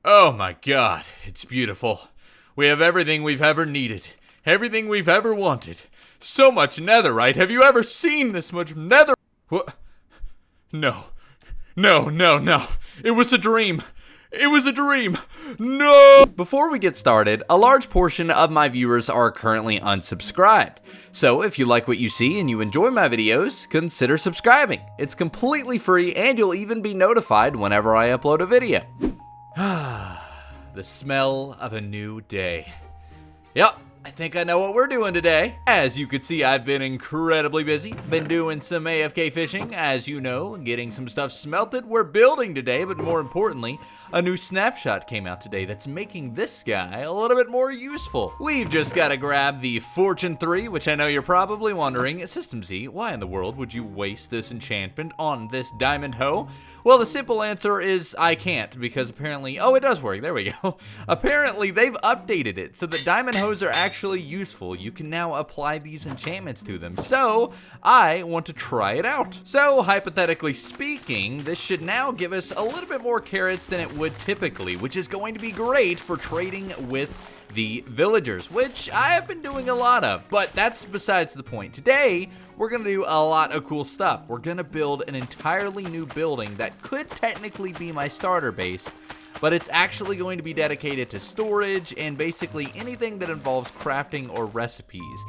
Oh my god, it's beautiful. We have everything we've ever needed. Everything we've ever wanted. So much netherite. Have you ever seen this much nether? What? No. No. It was a dream. It was a dream. No! Before we get started, a large portion of my viewers are currently unsubscribed. So if you like what you see and you enjoy my videos, consider subscribing. It's completely free and you'll even be notified whenever I upload a video. The smell of a new day. Yep, I think I know what we're doing today. As you can see, I've been incredibly busy. Been doing some AFK fishing, as you know, getting some stuff smelted. We're building today, but more importantly, a new snapshot came out today that's making this guy a little bit more useful. We've just got to grab the Fortune 3, which I know you're probably wondering, System Z, why in the world would you waste this enchantment on this diamond hoe? Well, the simple answer is I can't, because apparently, oh, it does work, there we go. Apparently, they've updated it so that diamond hoes are actually useful. You can now apply these enchantments to them, so I want to try it out. So, hypothetically speaking, this should now give us a little bit more carrots than it would typically, which is going to be great for trading with the villagers, which I have been doing a lot of, but that's besides the point. Today, we're gonna do a lot of cool stuff. We're gonna build an entirely new building that could technically be my starter base, but it's actually going to be dedicated to storage and basically anything that involves crafting or recipes.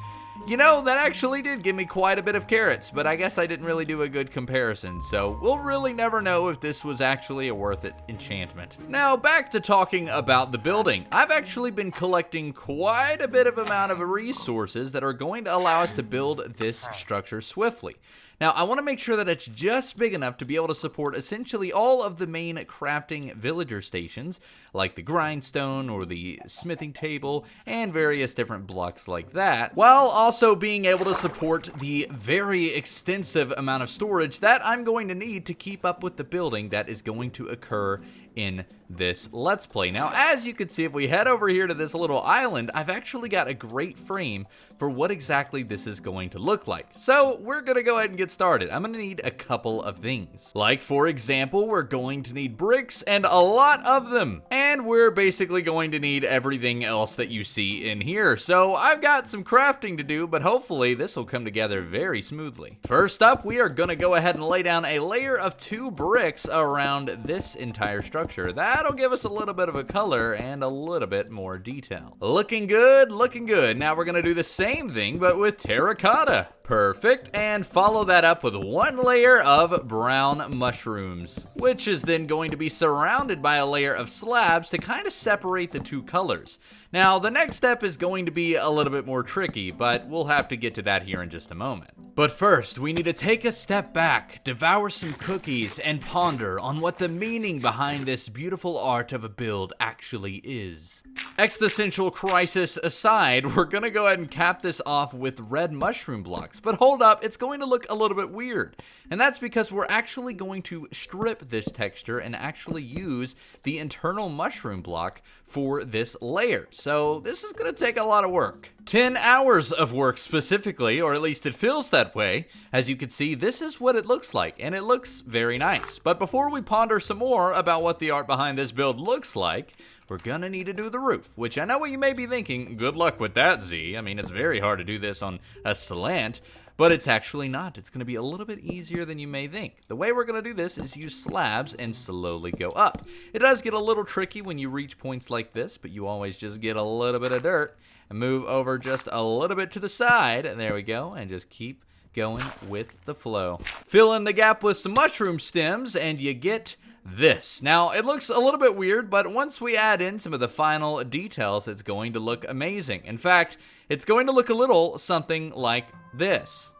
You know, that actually did give me quite a bit of carrots, but I guess I didn't really do a good comparison, so we'll really never know if this was actually a worth it enchantment. Now, back to talking about the building. I've actually been collecting quite a bit of amount of resources that are going to allow us to build this structure swiftly. Now, I want to make sure that it's just big enough to be able to support essentially all of the main crafting villager stations, like the grindstone or the smithing table, and various different blocks like that, while also being able to support the very extensive amount of storage that I'm going to need to keep up with the building that is going to occur in this Let's Play. Now, as you can see, if we head over here to this little island, I've actually got a great frame for what exactly this is going to look like. So we're gonna go ahead and get started. I'm gonna need a couple of things. Like, for example, we're going to need bricks and a lot of them. And we're basically going to need everything else that you see in here. So I've got some crafting to do, but hopefully this will come together very smoothly. First up, we are gonna go ahead and lay down a layer of 2 bricks around this entire structure. That'll give us a little bit of a color and a little bit more detail. Looking good, looking good. Now we're gonna do the same thing, but with terracotta. Perfect, and follow that up with 1 layer of brown mushrooms, which is then going to be surrounded by a layer of slabs to kind of separate the 2 colors. Now, the next step is going to be a little bit more tricky, but we'll have to get to that here in just a moment. But first, we need to take a step back, devour some cookies, and ponder on what the meaning behind this beautiful art of a build actually is. Existential crisis aside, we're gonna go ahead and cap this off with red mushroom blocks. But hold up, it's going to look a little bit weird. And that's because we're actually going to strip this texture and actually use the internal mushroom block for this layer. So this is gonna take a lot of work. 10 hours of work specifically, or at least it feels that way. As you can see, this is what it looks like, and it looks very nice. But before we ponder some more about what the art behind this build looks like, we're gonna need to do the roof, which I know what you may be thinking, good luck with that, Z. I mean, it's very hard to do this on a slant, but it's actually not. It's gonna be a little bit easier than you may think. The way we're gonna do this is use slabs and slowly go up. It does get a little tricky when you reach points like this, but you always just get a little bit of dirt and move over just a little bit to the side, and there we go, and just keep going with the flow. Fill in the gap with some mushroom stems, and you get this. Now, it looks a little bit weird, but once we add in some of the final details, it's going to look amazing. In fact, it's going to look a little something like this.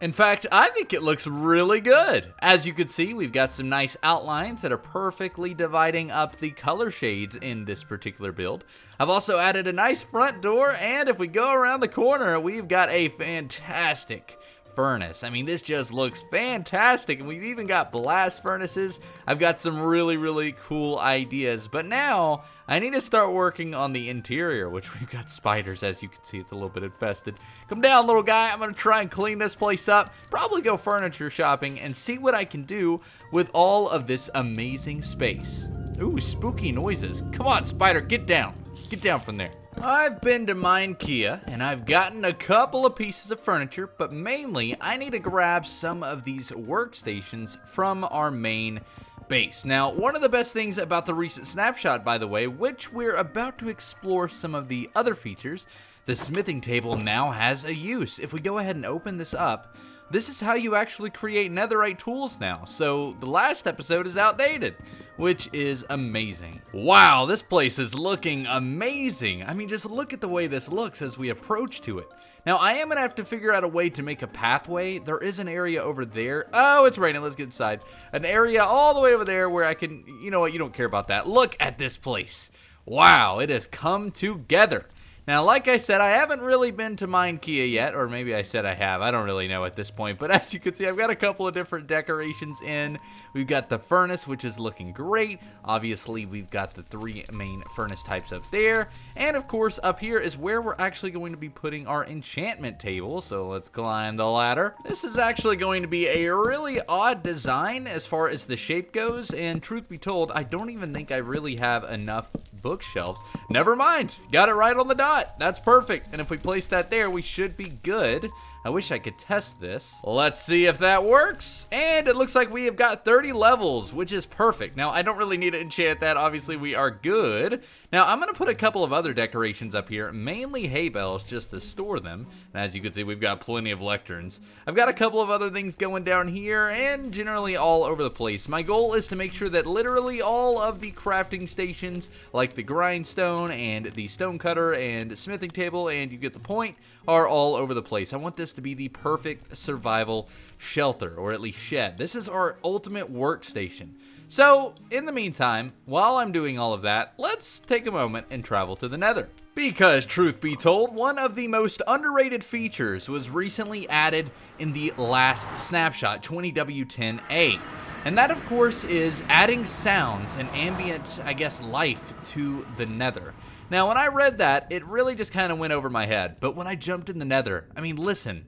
In fact, I think it looks really good. As you can see, we've got some nice outlines that are perfectly dividing up the color shades in this particular build. I've also added a nice front door, and if we go around the corner, we've got a fantastic furnace. I mean, this just looks fantastic, and we've even got blast furnaces. I've got some really cool ideas, but now I need to start working on the interior, which we've got spiders. As you can see, it's a little bit infested. Come down, little guy. I'm gonna try and clean this place up, probably go furniture shopping, and see what I can do with all of this amazing space. Ooh, spooky noises. Come on, spider, get down. Get down from there. I've been to Minecraft, and I've gotten a couple of pieces of furniture, but mainly I need to grab some of these workstations from our main base. Now, one of the best things about the recent snapshot, by the way, which we're about to explore some of the other features, the smithing table now has a use. If we go ahead and open this up, this is how you actually create netherite tools now. So the last episode is outdated, which is amazing. Wow, this place is looking amazing. I mean, just look at the way this looks as we approach to it. Now, I am gonna have to figure out a way to make a pathway. There is an area over there. Oh, it's raining, let's get inside. An area all the way over there where I can, you know what, you don't care about that. Look at this place. Wow, it has come together. Now, like I said, I haven't really been to Minecraft yet, or maybe I said I have. I don't really know at this point, but as you can see, I've got a couple of different decorations in. We've got the furnace, which is looking great. Obviously, we've got the 3 main furnace types up there. And of course, up here is where we're actually going to be putting our enchantment table. So let's climb the ladder. This is actually going to be a really odd design as far as the shape goes. And truth be told, I don't even think I really have enough bookshelves. Never mind, got it right on the dot. That's perfect. And if we place that there, we should be good. I wish I could test this. Let's see if that works. And it looks like we have got 30 levels, which is perfect. Now, I don't really need to enchant that. Obviously, we are good. Now, I'm going to put a couple of other decorations up here, mainly hay bales, just to store them. And as you can see, we've got plenty of lecterns. I've got a couple of other things going down here and generally all over the place. My goal is to make sure that literally all of the crafting stations, like the grindstone and the stone cutter and smithing table, and you get the point, are all over the place. I want this to be the perfect survival shelter, or at least shed. This is our ultimate workstation. So, in the meantime, while I'm doing all of that, let's take a moment and travel to the nether. Because, truth be told, one of the most underrated features was recently added in the last snapshot, 20W10A. And that, of course, is adding sounds and ambient, I guess, life to the nether. Now, when I read that, it really just kind of went over my head. But when I jumped in the nether, I mean, listen.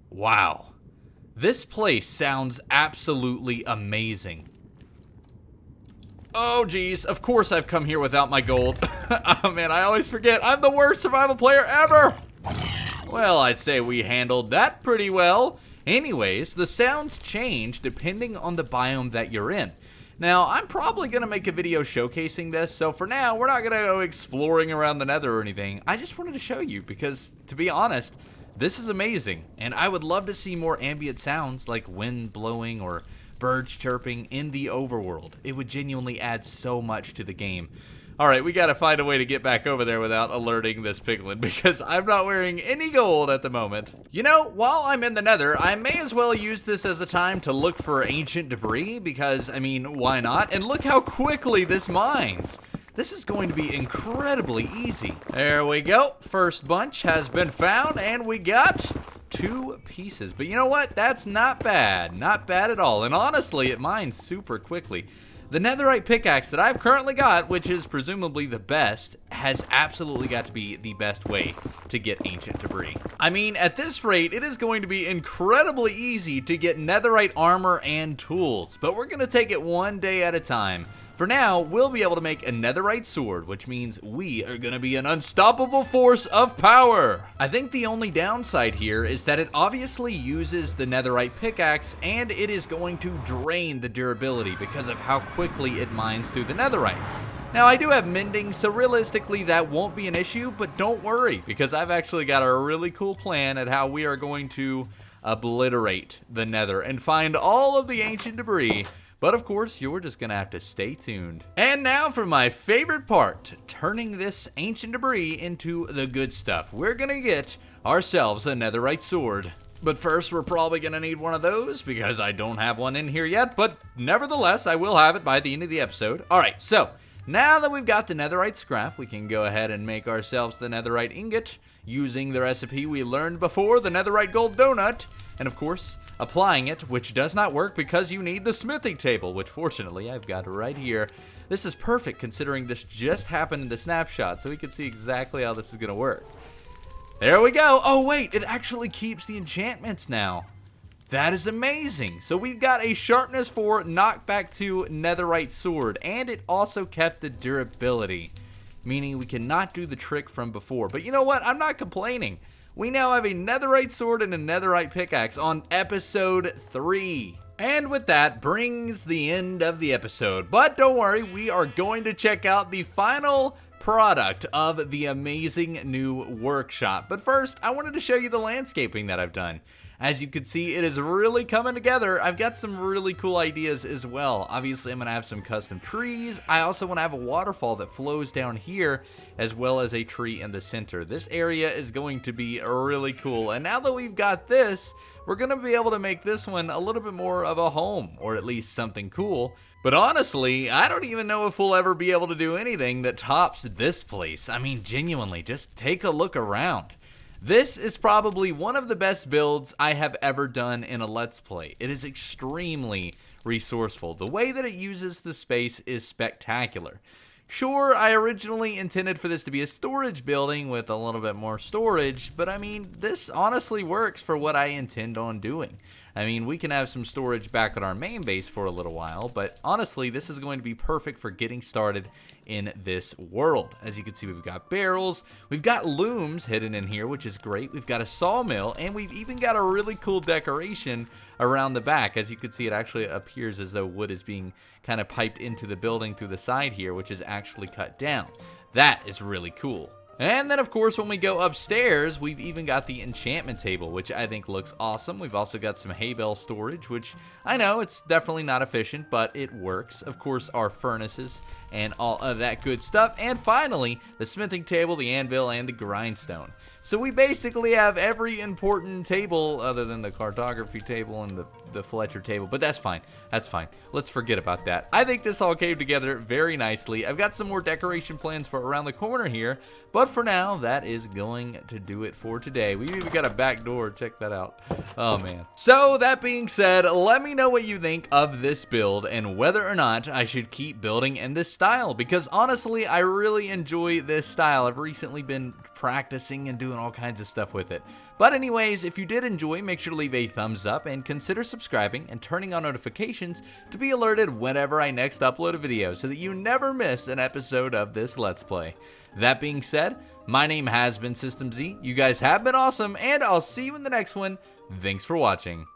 Wow. This place sounds absolutely amazing. Oh, geez. Of course I've come here without my gold. Oh, man, I always forget. I'm the worst survival player ever. Well, I'd say we handled that pretty well. Anyways, the sounds change depending on the biome that you're in. Now, I'm probably going to make a video showcasing this, so for now, we're not going to go exploring around the nether or anything. I just wanted to show you because, to be honest, this is amazing, and I would love to see more ambient sounds like wind blowing or birds chirping in the overworld. It would genuinely add so much to the game. Alright, we gotta find a way to get back over there without alerting this piglin, because I'm not wearing any gold at the moment. You know, while I'm in the nether, I may as well use this as a time to look for ancient debris, because, I mean, why not? And look how quickly this mines. This is going to be incredibly easy. There we go. First bunch has been found, and we got 2 pieces. But you know what? That's not bad. Not bad at all. And honestly, it mines super quickly. The netherite pickaxe that I've currently got, which is presumably the best, has absolutely got to be the best way to get ancient debris. I mean, at this rate, it is going to be incredibly easy to get netherite armor and tools, but we're going to take it one day at a time. For now, we'll be able to make a netherite sword, which means we are going to be an unstoppable force of power. I think the only downside here is that it obviously uses the netherite pickaxe, and it is going to drain the durability because of how quickly it mines through the netherite. Now, I do have mending, so realistically that won't be an issue, but don't worry, because I've actually got a really cool plan at how we are going to obliterate the nether and find all of the ancient debris. But of course, you're just gonna have to stay tuned. And now for my favorite part, turning this ancient debris into the good stuff. We're gonna get ourselves a netherite sword. But first, we're probably gonna need one of those because I don't have one in here yet, but nevertheless, I will have it by the end of the episode. All right, so now that we've got the netherite scrap, we can go ahead and make ourselves the netherite ingot using the recipe we learned before, the netherite gold donut. And of course, applying it, which does not work because you need the smithing table, which fortunately I've got right here. This is perfect considering this just happened in the snapshot, so we can see exactly how this is going to work. There we go. Oh wait, it actually keeps the enchantments now. That is amazing. So we've got a sharpness 4, knockback 2 netherite sword, and it also kept the durability, meaning we cannot do the trick from before. But you know what? I'm not complaining. We now have a netherite sword and a netherite pickaxe on episode 3. And with that brings the end of the episode. But don't worry, we are going to check out the final product of the amazing new workshop. But first, I wanted to show you the landscaping that I've done. As you can see, it is really coming together. I've got some really cool ideas as well. Obviously, I'm going to have some custom trees. I also want to have a waterfall that flows down here, as well as a tree in the center. This area is going to be really cool. And now that we've got this, we're going to be able to make this one a little bit more of a home, or at least something cool. But honestly, I don't even know if we'll ever be able to do anything that tops this place. I mean, genuinely, just take a look around. This is probably one of the best builds I have ever done in a Let's Play. It is extremely resourceful. The way that it uses the space is spectacular. Sure, I originally intended for this to be a storage building with a little bit more storage, but I mean, this honestly works for what I intend on doing. I mean, we can have some storage back at our main base for a little while, but honestly, this is going to be perfect for getting started in this world. As you can see, we've got barrels, we've got looms hidden in here, which is great. We've got a sawmill, and we've even got a really cool decoration around the back. As you can see, it actually appears as though wood is being kind of piped into the building through the side here, which is actually cut down. That is really cool. And then, of course, when we go upstairs, we've even got the enchantment table, which I think looks awesome. We've also got some hay bale storage, which I know it's definitely not efficient, but it works. Of course, our furnaces and all of that good stuff. And finally, the smithing table, the anvil, and the grindstone. So we basically have every important table other than the cartography table and the Fletcher table, but that's fine. That's fine. Let's forget about that. I think this all came together very nicely. I've got some more decoration plans for around the corner here, but for now, that is going to do it for today. We've even got a back door. Check that out. Oh, man. So that being said, let me know what you think of this build and whether or not I should keep building in this style, because honestly, I really enjoy this style. I've recently been practicing and doing all kinds of stuff with it. But anyways, if you did enjoy, make sure to leave a thumbs up and consider subscribing and turning on notifications to be alerted whenever I next upload a video so that you never miss an episode of this Let's Play. That being said, my name has been System Z. You guys have been awesome, and I'll see you in the next one. Thanks for watching.